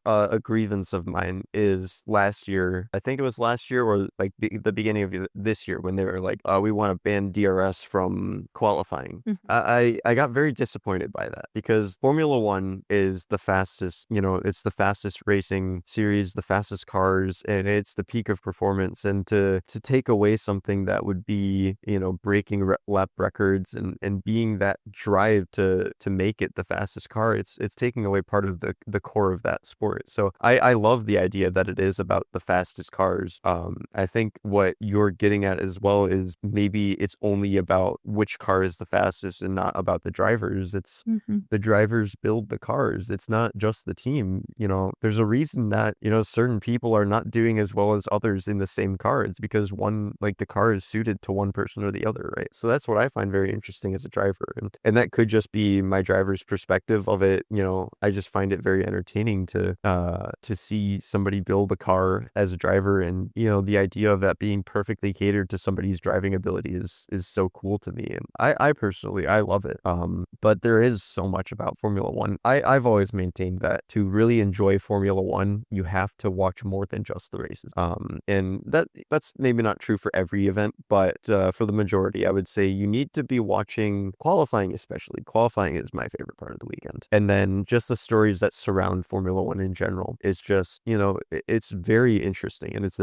A grievance of mine is last year. I think it was last year or like the beginning of this year when they were like, we want to ban DRS from qualifying. Mm-hmm. I got very disappointed by that because Formula One is the fastest, it's the fastest racing series, the fastest cars, and it's the peak of performance. And to take away something that would be, breaking lap records and being that drive to make it the fastest car, it's taking away part of the core of that sport. So I love the idea that it is about the fastest cars. I think what you're getting at as well is maybe it's only about which car is the fastest and not about the drivers. It's Mm-hmm. the drivers build the cars. It's not just the team. There's a reason that, certain people are not doing as well as others in the same car. It's because the car is suited to one person or the other, right? So that's what I find very interesting as a driver. And that could just be my driver's perspective of it. I just find it very entertaining to see somebody build a car as a driver. And, the idea of that being perfectly catered to somebody's driving ability is so cool to me. And I personally, I love it. But there is so much about Formula One. I've always maintained that to really enjoy Formula One, you have to watch more than just the races. And that's maybe not true for every event, but for the majority, I would say you need to be watching qualifying, especially. Qualifying is my favorite part of the weekend. And then just the stories that surround Formula One in general is just, it's very interesting. And it's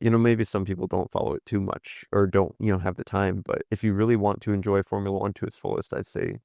maybe some people don't follow it too much or don't, have the time. But if you really want to enjoy Formula One to its fullest, I'd say,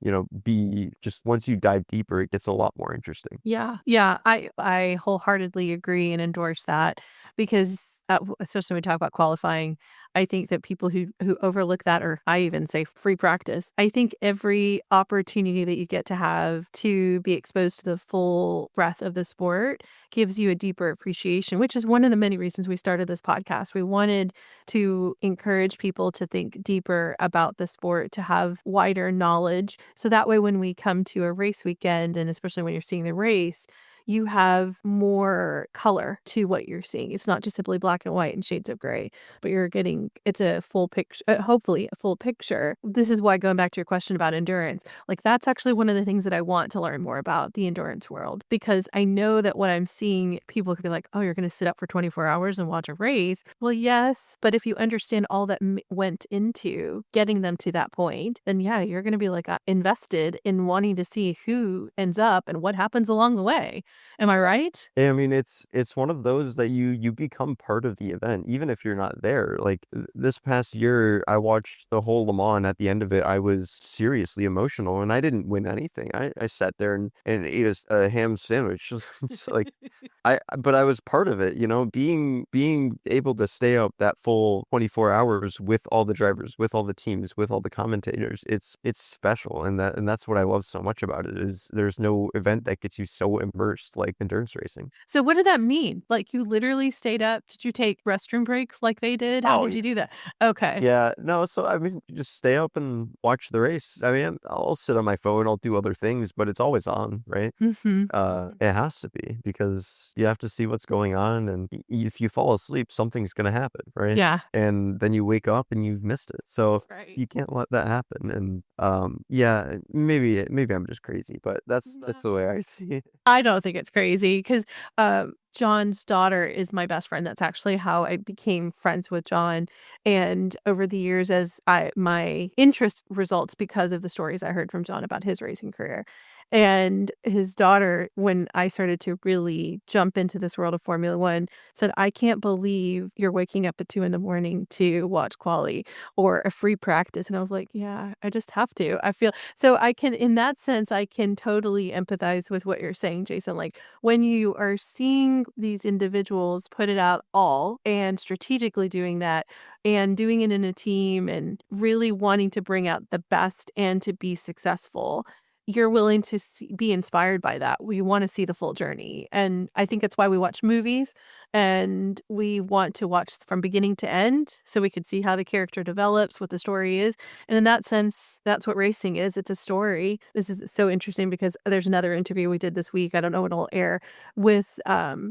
be just once you dive deeper, it gets a lot more interesting. Yeah. Yeah. I wholeheartedly agree and endorse that because especially when we talk about qualifying, I think that people who overlook that, or I even say free practice, I think every opportunity that you get to have to be exposed to the full breadth of the sport gives you a deeper appreciation, which is one of the many reasons we started this podcast. We wanted to encourage people to think deeper about the sport, to have wider knowledge. So that way, when we come to a race weekend, and especially when you're seeing the race, you have more color to what you're seeing. It's not just simply black and white and shades of gray, but it's a full picture, hopefully a full picture. This is why, going back to your question about endurance, like that's actually one of the things that I want to learn more about the endurance world, because I know that what I'm seeing, people could be like, oh, you're going to sit up for 24 hours and watch a race. Well, yes, but if you understand all that went into getting them to that point, then yeah, you're going to be like invested in wanting to see who ends up and what happens along the way. Am I right? I mean, it's one of those that you become part of the event, even if you're not there. Like this past year, I watched the whole Le Mans. At the end of it, I was seriously emotional, and I didn't win anything. I sat there and ate a ham sandwich. It's like but I was part of it. Being able to stay up that full 24 hours with all the drivers, with all the teams, with all the commentators. It's special, and that's what I love so much about it is there's no event that gets you so immersed like endurance racing. So what did that mean? Like you literally stayed up? Did you take restroom breaks like they did? How Oh, did you do that? Okay. yeah, no, so I mean, you just stay up and watch the race. I mean, I'll sit on my phone, I'll do other things, but it's always on, right? Mm-hmm. It has to be because you have to see what's going on, and if you fall asleep, something's gonna happen, right? Yeah. And then you wake up and you've missed it, so Right. you can't let that happen. And yeah, maybe I'm just crazy, but that's the way I see it. I don't think it's crazy because John's daughter is my best friend. That's actually how I became friends with John. And over the years, as my interest results because of the stories I heard from John about his racing career. And his daughter, when I started to really jump into this world of Formula One, said, I can't believe you're waking up at 2 in the morning to watch quali or a free practice. And I was like, yeah, I just have to. I feel so I can, in that sense, I can totally empathize with what you're saying, Jason. Like when you are seeing these individuals put it out all and strategically doing that and doing it in a team and really wanting to bring out the best and to be successful, you're willing to be inspired by that. We want to see the full journey. And I think that's why we watch movies and we want to watch from beginning to end so we could see how the character develops, what the story is. And in that sense, that's what racing is. It's a story. This is so interesting because there's another interview we did this week. I don't know when it'll air with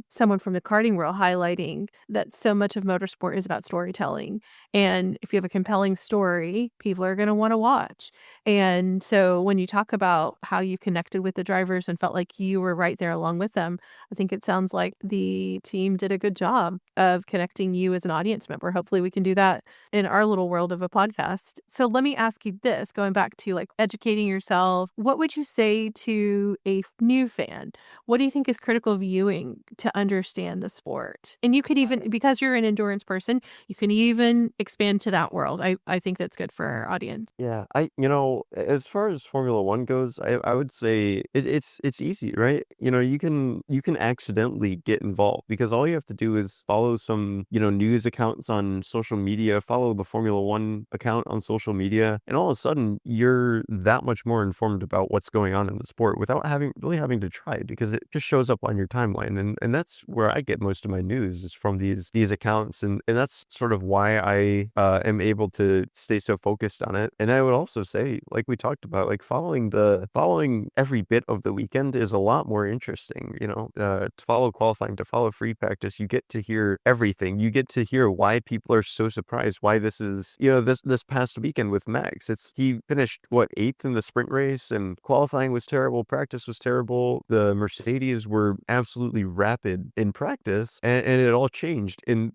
someone from the karting world highlighting that so much of motorsport is about storytelling. And if you have a compelling story, people are going to want to watch. And so when you talk about how you connected with the drivers and felt like you were right there along with them, I think it sounds like the team did a good job of connecting you as an audience member. Hopefully we can do that in our little world of a podcast. So let me ask you this, going back to like educating yourself, what would you say to a new fan? What do you think is critical viewing to understand the sport? And you could even, because you're an endurance person, you can even expand to that world. I think that's good for our audience. Yeah, as far as Formula One goes, I would say it's easy, right? You can accidentally get involved because all you have to do is follow some, news accounts on social media, follow the Formula One account on social media, and all of a sudden you're that much more informed about what's going on in the sport without having to try because it just shows up on your timeline. And that's where I get most of my news is from these accounts, and that's sort of why I am able to stay so focused on it. And I would also say, like we talked about, like following every bit of the weekend is a lot more interesting. To follow qualifying, to follow free practice, you get to hear everything. You get to hear why people are so surprised. Why this is, this past weekend with Max. He finished what, 8th in the sprint race, and qualifying was terrible, practice was terrible. The Mercedes were absolutely rapid in practice, and it all changed. And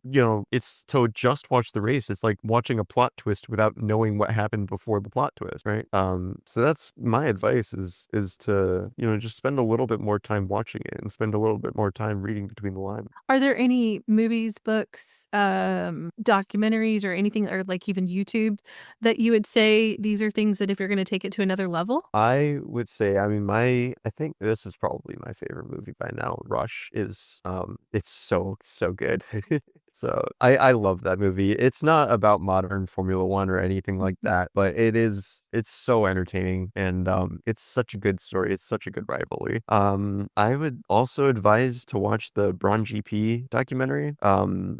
it's to just watch the race. It's like watching a plot twist without knowing what happened before the plot twist, right? So that's my advice is to, just spend a little bit more time watching it and spend a little bit more time reading between the lines. Are there any movies, books, documentaries, or anything, or like even YouTube that you would say these are things that if you're going to take it to another level? I would say, I think this is probably my favorite movie by now. Rush is, it's so good. So I love that movie. It's not about modern Formula One or anything like that, but it's so entertaining and it's such a good story. It's such a good rivalry. I would also advise to watch the Braun GP documentary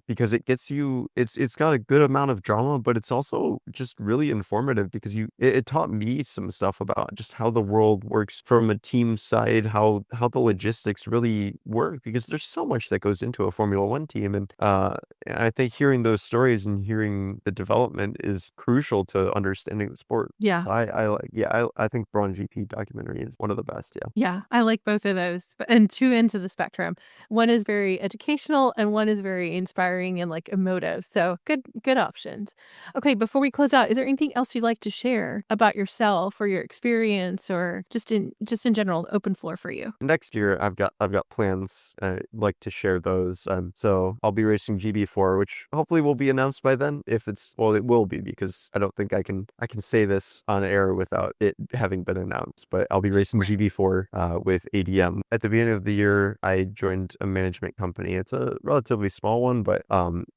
because it's got a good amount of drama, but it's also just really informative because it taught me some stuff about just how the world works from a team side, how the logistics really work, because there's so much that goes into a Formula One team. And I think hearing those stories and hearing the development is crucial to understanding the sport. Yeah. I think Braun GP documentary is one of the best. Yeah. Yeah, I like both of those, and two ends of the spectrum. One is very educational and one is very inspiring and like emotive. So good options. Okay, before we close out, is there anything else you'd like to share about yourself or your experience or just in general, open floor for you? Next year, I've got plans. I'd like to share those. So I'll be racing GB4, which hopefully will be announced by then. It will be because I don't think I can say this on air without it having been announced. But I'll be racing GB4 with ADM. At the beginning of the year, I joined a management company. It's a relatively small one, but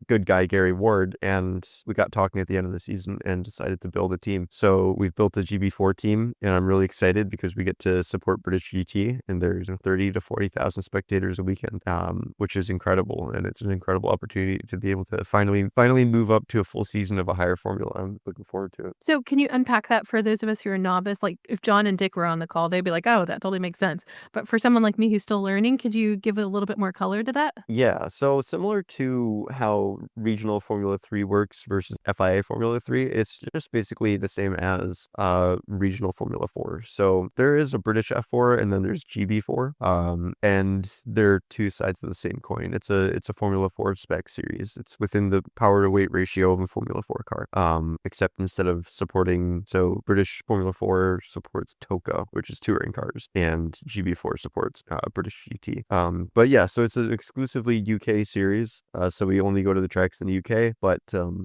good guy Gary Ward, and we got talking at the end of the season and decided to build a team. So we've built a GB4 team, and I'm really excited because we get to support British GT, and there's 30 to 40,000 spectators a weekend, which is incredible, and it's an incredible opportunity to be able to finally move up to a full season of a higher formula. I'm looking forward to it. So can you unpack that for those of us who are novice? Like if John and Dick were on the call, they'd be like, oh, that totally makes sense. But for someone like me who's still learning, could you give a little bit more color to that? Yeah, so similar to how regional Formula 3 works versus FIA Formula 3, it's just basically the same as regional Formula 4. So there is a British F4 and then there's GB4, and they're two sides of the same coin. It's a Formula 4 spec series. It's within the power to weight ratio of a Formula 4 car. Except instead of supporting, so British Formula 4 supports TOCA, which is touring cars, and GB4 supports British GT. But yeah, so it's an exclusively UK series. So we only go to the tracks in the UK, but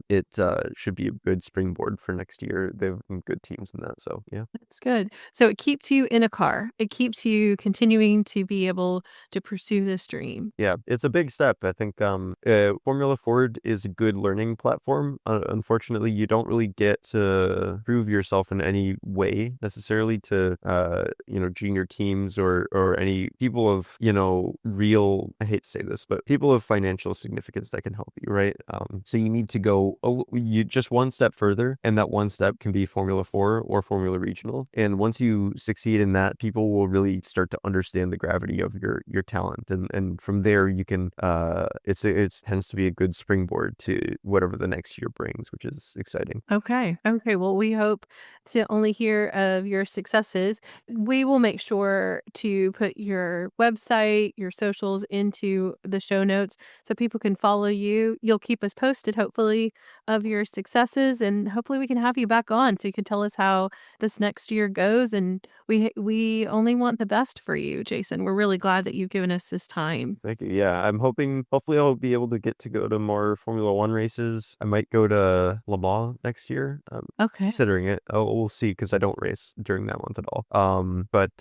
it should be a good springboard for next year. They have some good teams in that. So yeah. That's good. So it keeps you in a car. It keeps you continuing to be able to pursue this dream. Yeah, it's a big step. I think Formula Ford is a good learning platform. Unfortunately, you don't really get to prove yourself in any way necessarily to junior teams or any people of real, I hate to say this, but people of financial significance that can help you, right? So you need to go you just one step further, and that one step can be Formula 4 or Formula Regional. And once you succeed in that, people will really start to understand the gravity of your talent, and from there you can it tends to be a good springboard to whatever the next year brings, which is exciting. Okay. Well, we hope to only hear of your successes. We will make sure to put your website, your socials into the show notes so people can follow you. You'll keep us posted, hopefully, of your successes, and hopefully we can have you back on so you can tell us how this next year goes. And we only want the best for you, Jason. We're really glad that you've given us this time. Thank you. Yeah, I'm hopefully I'll be able to get to go to more Formula One races. I might go to Le Mans next year. Okay. Considering it. We'll see, because I don't race during that month at all. But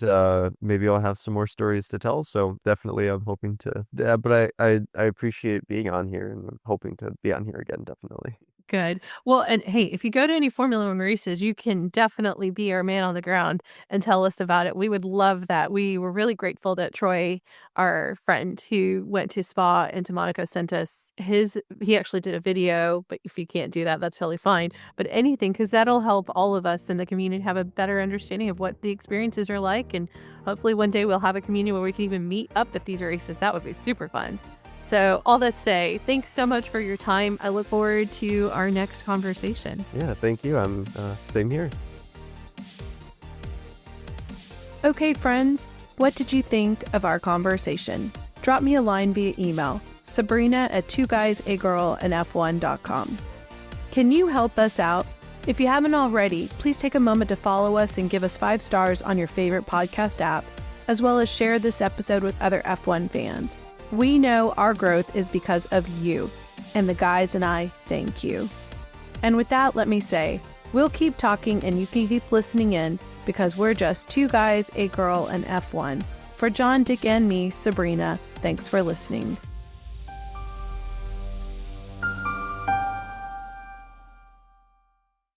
maybe I'll have some more stories to tell. So definitely I'm hoping to. Yeah, but I appreciate being on here, and I'm hoping to be on here again, definitely. Good. Well, and hey, if you go to any Formula One races, you can definitely be our man on the ground and tell us about it. We would love that. We were really grateful that Troy, our friend who went to Spa and to Monaco, sent us he actually did a video, but if you can't do that, that's totally fine. But anything, because that'll help all of us in the community have a better understanding of what the experiences are like. And hopefully one day we'll have a community where we can even meet up at these races. That would be super fun. So all that to say, thanks so much for your time. I look forward to our next conversation. Yeah, thank you. I'm same here. Okay, friends, what did you think of our conversation? Drop me a line via email, Sabrina@2guysagirlandf1.com. Can you help us out? If you haven't already, please take a moment to follow us and give us 5 stars on your favorite podcast app, as well as share this episode with other F1 fans. We know our growth is because of you, and the guys and I thank you. And with that, let me say, we'll keep talking and you can keep listening in, because we're just 2 guys, a girl, and F1. For John, Dick, and me, Sabrina, thanks for listening.